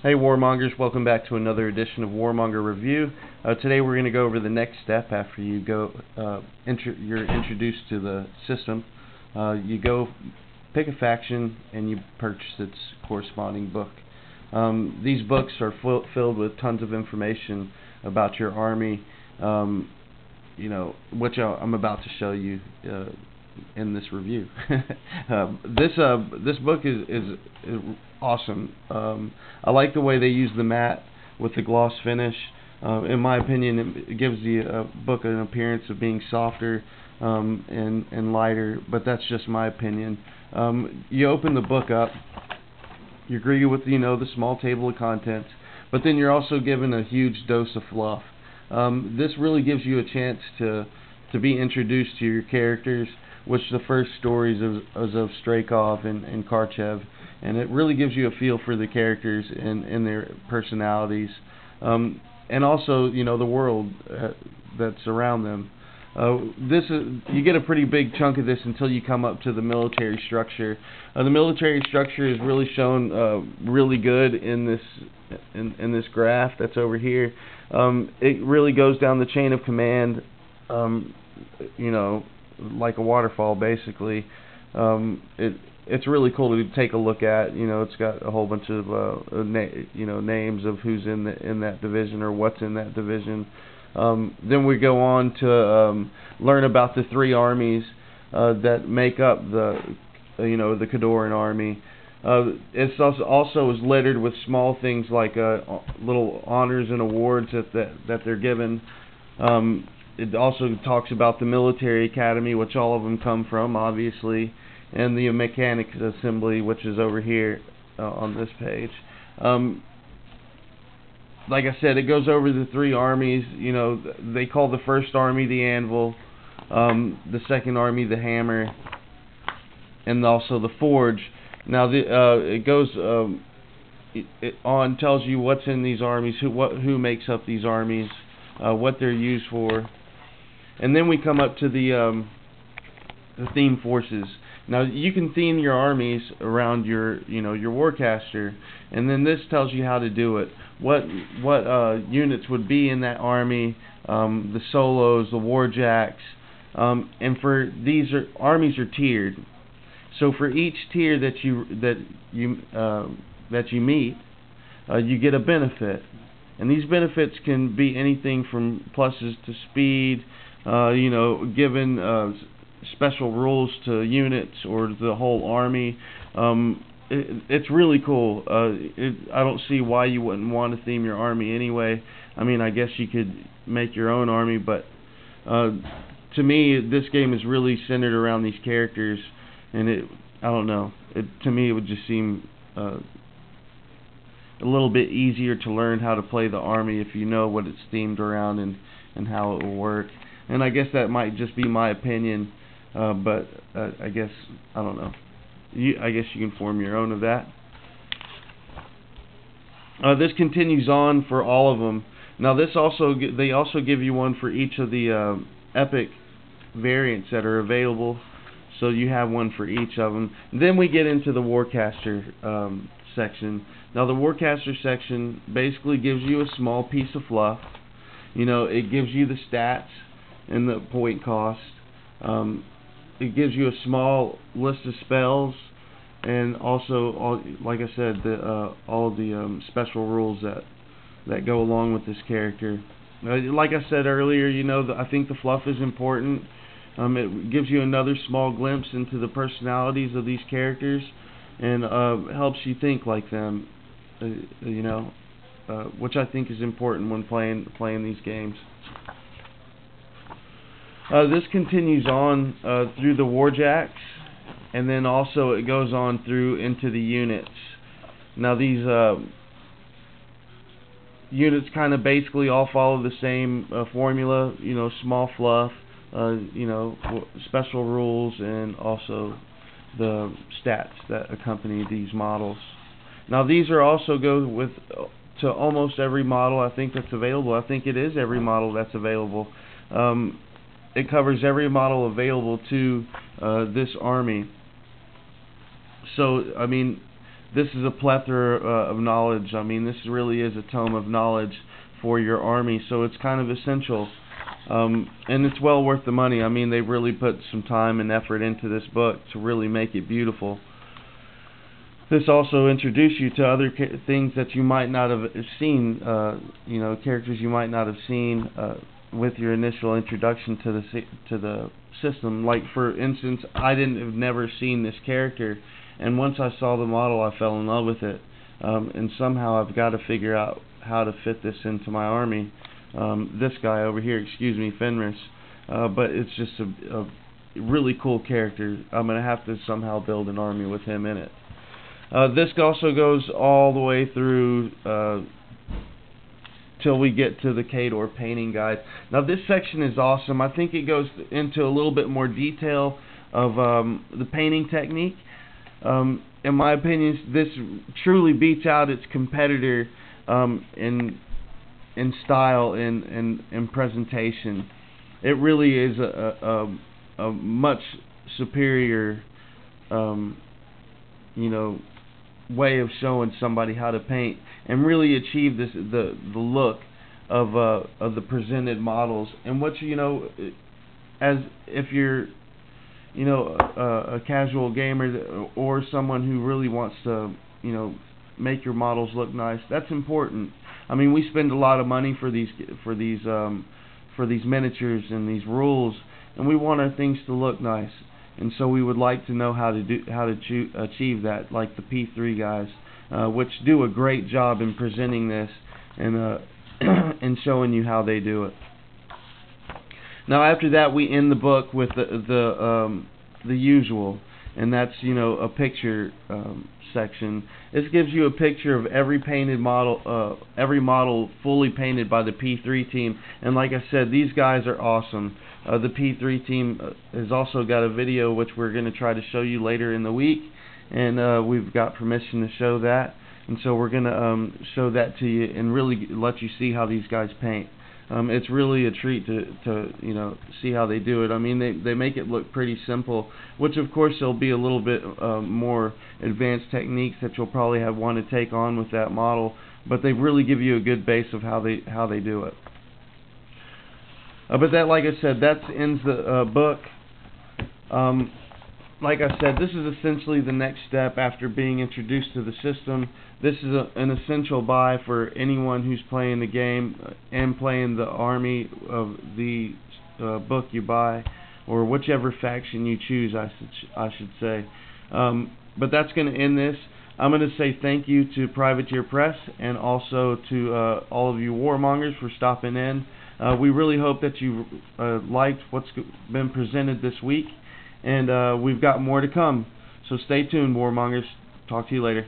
Hey Warmongers, welcome back to another edition of Warmonger Review. Today we're going to go over the next step after you you're introduced to the system. You go pick a faction and you purchase its corresponding book. These books are filled with tons of information about your army, which I'm about to show you in this review. This book is awesome. I like the way they use the matte with the gloss finish. In my opinion, it gives the book an appearance of being softer and lighter, but that's just my opinion. You open the book up, you're greeted with the small table of contents, but then you're also given a huge dose of fluff. This really gives you a chance to be introduced to your characters, which the first stories is of Strakov and Karchev, and it really gives you a feel for the characters and their personalities, and also the world that's around them. You get a pretty big chunk of this until you come up to the military structure. The military structure is really shown really good in this graph that's over here. It really goes down the chain of command, like a waterfall basically. It's really cool to take a look at. It's got a whole bunch of names of who's in that division or what's in that division. Then we go on to learn about the three armies that make up the Khadoran army. It's also is littered with small things like little honors and awards that they're given. It also talks about the military academy, which all of them come from, obviously, and the mechanics assembly, which is over here on this page. Like I said, it goes over the three armies. They call the first army the Anvil, the second army the Hammer, and also the Forge. Now it goes tells you what's in these armies, who makes up these armies, what they're used for, and then we come up to the theme forces. Now you can theme your armies around your warcaster, and then this tells you how to do it. What units would be in that army, the solos, the warjacks, and for these armies are tiered. So for each tier that you meet, you get a benefit, and these benefits can be anything from pluses to speed, given special rules to units or the whole army. It's really cool. I don't see why you wouldn't want to theme your army anyway. I mean, I guess you could make your own army, but to me, this game is really centered around these characters, and I don't know. To me, it would just seem a little bit easier to learn how to play the army if you know what it's themed around and how it will work. And I guess that might just be my opinion, but I guess, I don't know. I guess you can form your own of that. This continues on for all of them. Now they also give you one for each of the epic variants that are available, so you have one for each of them. Then we get into the Warcaster section. Now the Warcaster section basically gives you a small piece of fluff. It gives you the stats and the point cost. It gives you a small list of spells, and also, like I said, all the special rules that go along with this character. Like I said earlier, I think the fluff is important. It gives you another small glimpse into the personalities of these characters, and helps you think like them. Which I think is important when playing these games. This continues on through the warjacks, and then also it goes on through into the units. Now these units kind of basically all follow the same formula. Small fluff, special rules, and also the stats that accompany these models. Now these are also to almost every model I think that's available. I think it is every model that's available. It covers every model available to this army. So, I mean, this is a plethora of knowledge. I mean, this really is a tome of knowledge for your army, so it's kind of essential. And it's well worth the money. I mean, they really put some time and effort into this book to really make it beautiful. This also introduces you to other things that you might not have seen, characters you might not have seen with your initial introduction to the system. Like, for instance, I have never seen this character, and once I saw the model, I fell in love with it. And somehow I've got to figure out how to fit this into my army. This guy over here, Fenris, but it's just a really cool character. I'm going to have to somehow build an army with him in it. This also goes all the way through till we get to the Khador painting guide. Now, this section is awesome. I think it goes into a little bit more detail of the painting technique. In my opinion, this truly beats out its competitor in style and presentation. It really is a much superior way of showing somebody how to paint and really achieve the look of the presented models. And what as if you're a casual gamer or someone who really wants to make your models look nice, that's important. I mean, we spend a lot of money for these miniatures and these rules, and we want our things to look nice. And so we would like to know how to achieve that, like the P3 guys, which do a great job in presenting this and and showing you how they do it. Now, after that, we end the book with the usual, and that's a picture section. This gives you a picture of every painted model, every model fully painted by the P3 team. And like I said, these guys are awesome. The P3 team has also got a video which we're going to try to show you later in the week, and we've got permission to show that. And so we're going to show that to you and really let you see how these guys paint. It's really a treat to see how they do it. I mean, they make it look pretty simple, which of course there'll be a little bit more advanced techniques that you'll probably want to take on with that model, but they really give you a good base of how they do it. But that, like I said, that ends the book. Like I said, this is essentially the next step after being introduced to the system. This is an essential buy for anyone who's playing the game and playing the army of the book you buy, or whichever faction you choose, I should say. But that's going to end this. I'm going to say thank you to Privateer Press and also to all of you Warmongers for stopping in. We really hope that you liked what's been presented this week, and we've got more to come. So stay tuned, Warmongers. Talk to you later.